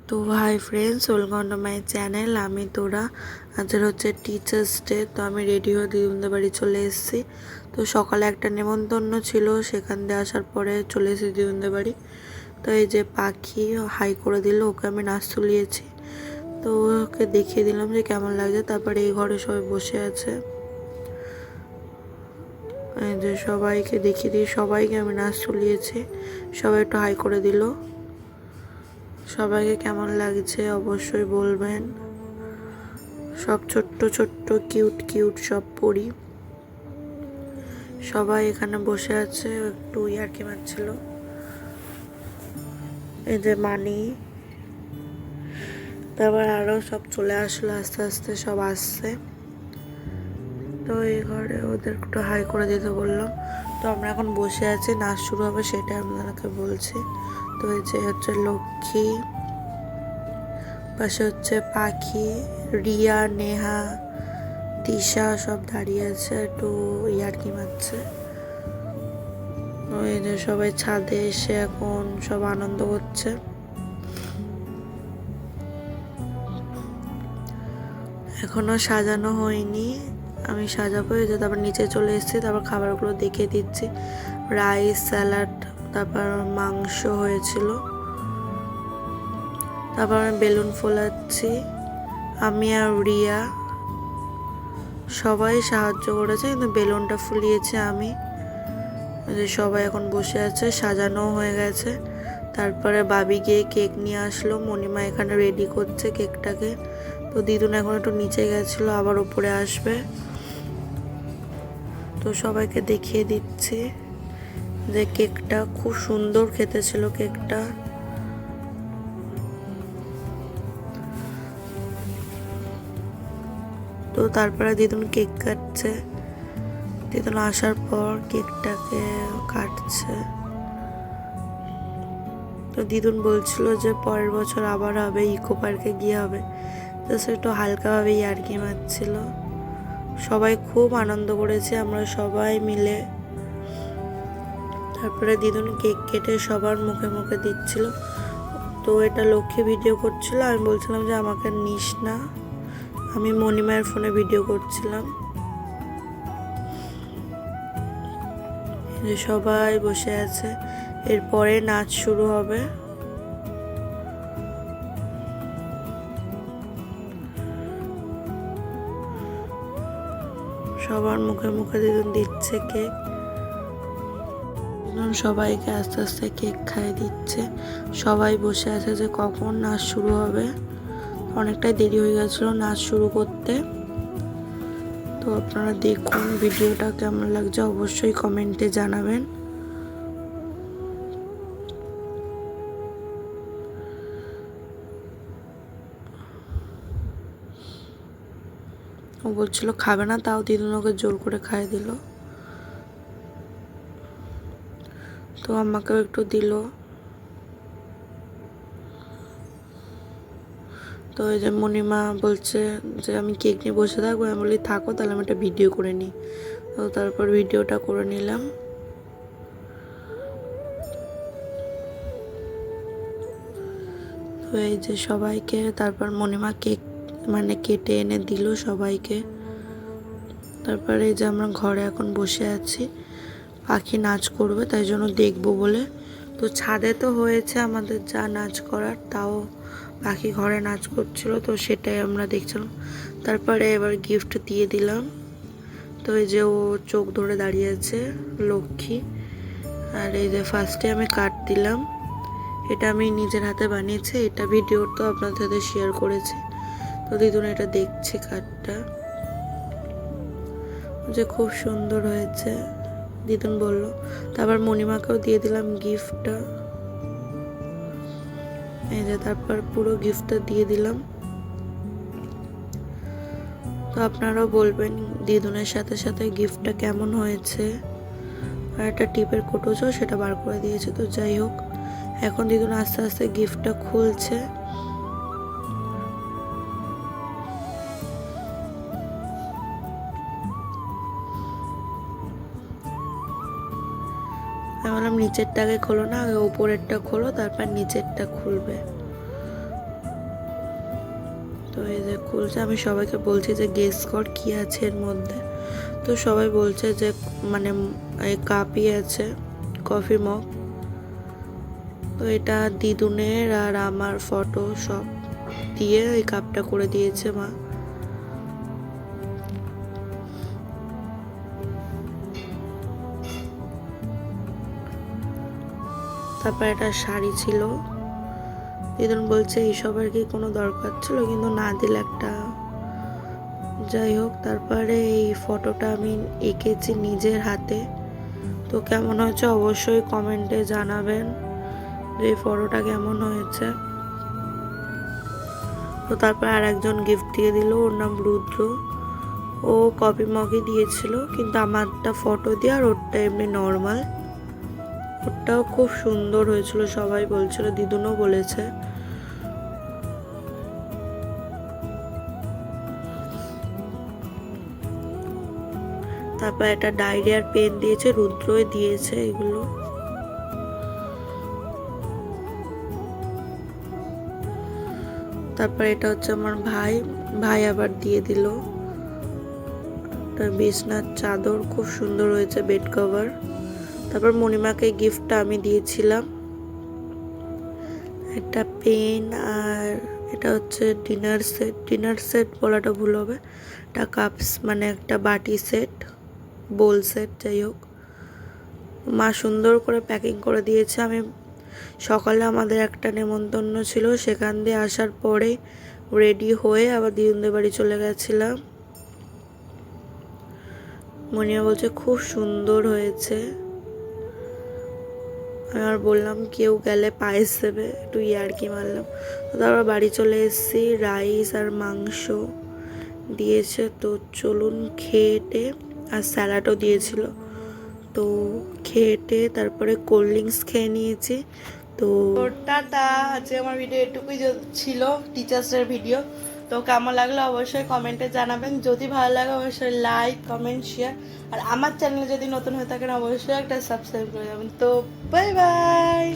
তো hi friends, welcome to my channel. আমি তোরা। আজকে হচ্ছে টিচার্স ডে, তো আমি রেডি হয়ে দিদিদের বাড়ি চলে এসেছি। তো সকালে একটা নেমন্তন্ন ছিল, সেখান দিয়ে আসার পরে চলে এসেছি দিদিদের বাড়ি। তো এই যে পাখি হাই করে দিল, ওকে আমি নাচ তুলিয়েছি। তো ওকে দেখিয়ে দিলাম যে কেমন লাগছে। তারপরে এই ঘরে সবাই বসে আছে, এই যে সবাইকে দেখিয়ে দিয়ে সবাইকে আমি নাচ তুলিয়েছি। সবাই একটু হাই করে দিল। সবাইকে কেমন লাগছে অবশ্যই বলবেন। সব ছোট্ট ছোট্ট কিউট কিউট সব পরি সবাই এখানে বসে আছে, একটু ইয়ার্কি মারছিল। এই যে মানি, তারপর আরো সব চলে আসলো, আস্তে আস্তে সব আসছে। তো এই ঘরে ওদের একটু হাই করে দিতে বললাম। তো আমরা এখন বসে আছি, নাচ শুরু হবে সেটাই আপনাদেরকে বলছি। তো এই যে হচ্ছে লক্ষ্মী, পাশে হচ্ছে পাখি, রিয়া, নেহা, তিশা সব দাঁড়িয়ে আছে, একটু ইয়ার্কি মারছে। ওই যে সবাই ছাদে এসে এখন সব আনন্দ করছে। এখনো সাজানো হয়নি, আমি সাজাবো। এই যে তারপর নিচে চলে এসেছি, তারপর খাবারগুলো দেখিয়ে দিচ্ছি। রাইস, স্যালাড, তারপর মাংস হয়েছিল। তারপর আমি বেলুন ফোলাচ্ছি, আমি আর রিয়া সবাই সাহায্য করেছে, কিন্তু বেলুনটা ফুলিয়েছে আমি। সবাই এখন বসে আছে, সাজানো হয়ে গেছে। তারপরে বাবি গিয়ে কেক নিয়ে আসলো, মণিমা এখানে রেডি করছে কেকটাকে। তো দিদুন এখন একটু নিচে গেছিলো, আবার উপরে আসবে। তো সবাইকে দেখিয়ে দিচ্ছি যে কেকটা খুব সুন্দর খেতে ছিল কেকটা। তো তারপরে দিদুন কেক কাটছে, দিদুন আসার পর কেকটাকে কাটছে। তো দিদুন বলছিল যে পরের বছর আবার হবে, ইকো পার্কে গিয়ে হবে। তো সে একটু হালকাভাবে ইয়ার্কি মারছিল। সবাই খুব আনন্দ করেছে আমরা সবাই মিলে। তারপরে দিদুন কেক কেটে সবার মুখে মুখে দিচ্ছিল। তো এটা লক্ষ্মী ভিডিও করছিল, আমি বলছিলাম যে আমাকে নিস না, আমি মণিমায়ের ফোনে ভিডিও করছিলাম। সবাই বসে আছে, এরপরে নাচ শুরু হবে। সবার মুখে মুখে দিদুন দিচ্ছে কেক। সবাইকে আস্তে আস্তে কেক খাইয়ে দিচ্ছে। সবাই বসে আছে যে কখন নাচ শুরু হবে। অনেকটাই দেরি হয়ে গেছিলো নাচ শুরু করতে। তো আপনারা দেখুন ভিডিওটা কেমন লাগছে অবশ্যই কমেন্টে জানাবেন। ও বলছিল খাবে না, তাও দিদুন ওকে জোর করে খাইয়ে দিল। তো আমাকেও একটু দিল। তো এই যে মণিমা বলছে যে আমি কেক নিয়ে বসে থাকবো, আমি বলি থাকো, তাহলে আমি একটা ভিডিও করে নিই। তো তারপর ভিডিওটা করে নিলাম। তো এই যে সবাইকে তারপর মণিমা কেক কেটে এনে দিল সবাইকে। তারপরে এই যে আমরা ঘরে এখন বসে আছি, পাখি নাচ করবে তাই জন্য দেখবো বলে। তো ছাদে তো হয়েছে আমাদের যা নাচ করার, তাও পাখি ঘরে নাচ করছিল, তো সেটাই আমরা দেখছিলাম। তারপরে এবার গিফট দিয়ে দিলাম। তো এই যে ও চোখ ধরে দাঁড়িয়ে আছে লক্ষ্মী। আর এই যে ফার্স্টে আমি কার্ড দিলাম, এটা আমি নিজের হাতে বানিয়েছি, এটা ভিডিও তো আপনাদের সাথে শেয়ার করেছি। তো দিদুন এটা দেখছে কার্ডটা, যে খুব সুন্দর হয়েছে দিদুন বলল। তারপর মণিমাকেও দিয়ে দিলাম গিফটটা, এই যে তারপর পুরো গিফটটা দিয়ে দিলাম। তো আপনারাও বলবেন দিদুনের সাথে সাথে গিফটটা কেমন হয়েছে। আর একটা টিপের কোটোচও সেটা বার করে দিয়েছে। তো যাই হোক, এখন দিদুন আস্তে আস্তে গিফটটা খুলছে। আমি বললাম নিচেরটা আগে খোলো না, আগে ওপরেরটা খোলো, তারপর নিচেরটা খুলবে। তো এই যে খুলছে, আমি সবাইকে বলছি যে গেস কর কি আছে এর মধ্যে। তো সবাই বলছে যে মানে এই কাপই আছে, কফি মগ। তো এটা দিদুনের আর আমার ফটো সব দিয়ে এই কাপটা করে দিয়েছে মা। তারপর একটা শাড়ি ছিল, দিদুন বলছে এইসব আর কি কোনো দরকার ছিল, কিন্তু না দিলে একটা, যাই হোক। তারপরে এই ফটোটা আমি এঁকেছি নিজের হাতে। তো কেমন হয়েছে অবশ্যই কমেন্টে জানাবেন যে এই ফটোটা কেমন হয়েছে। তো তারপর আর একজন গিফট দিয়ে দিল, ওর নাম রুদ্র। ও কফি মগই দিয়েছিল, কিন্তু আমারটা ফটো দিয়ে আর ওরটা এমনি নর্মাল। ওরটাও খুব সুন্দর হয়েছিল, সবাই বলছিল, দিদুনও বলেছে। তারপর একটা ডায়েরি আর পেন দিয়েছে, রুদ্রই দিয়েছে এগুলো। তারপর এটা হচ্ছে আমার ভাই, ভাই আবার দিয়ে দিল একটা বিছনার চাদর, খুব সুন্দর হয়েছে, বেড কভার। তারপর মণিমাকে গিফটটা আমি দিয়েছিলাম একটা পেন, আর এটা হচ্ছে ডিনার সেট বলাটা ভুল হবে, একটা কাপস মানে একটা বাটি সেট, বোল সেট, যাই হোক। মা সুন্দর করে প্যাকিং করে দিয়েছে। আমি সকালে আমাদের একটা নেমন্তন্ন ছিল, সেখান দিয়ে আসার পরে রেডি হয়ে আবার দিদুনদের বাড়ি চলে গেছিলাম। মনিয়া বলছে খুব সুন্দর হয়েছে। আমি আর বললাম কেউ গেলে পায়েস দেবে, একটু ইয়ার্কি মারলাম। তো তারপর বাড়ি চলে এসেছি, রাইস আর মাংস দিয়েছে। তো চলুন খেয়ে, আর স্যালাডও দিয়েছিল। তো খেয়ে তারপরে কোল্ড ড্রিঙ্কস খেয়ে নিয়েছি। তো টাটা, আজকে আমার ভিডিও এটুকুই ছিল, টিচার্সের ভিডিও। তো কেমন লাগলো অবশ্যই কমেন্টে জানাবেন। যদি ভালো লাগে অবশ্যই লাইক, কমেন্ট, শেয়ার। আর আমার চ্যানেলে যদি নতুন হয়ে থাকেন অবশ্যই একটা সাবস্ক্রাইব করে যাবেন। তো বাই বাই।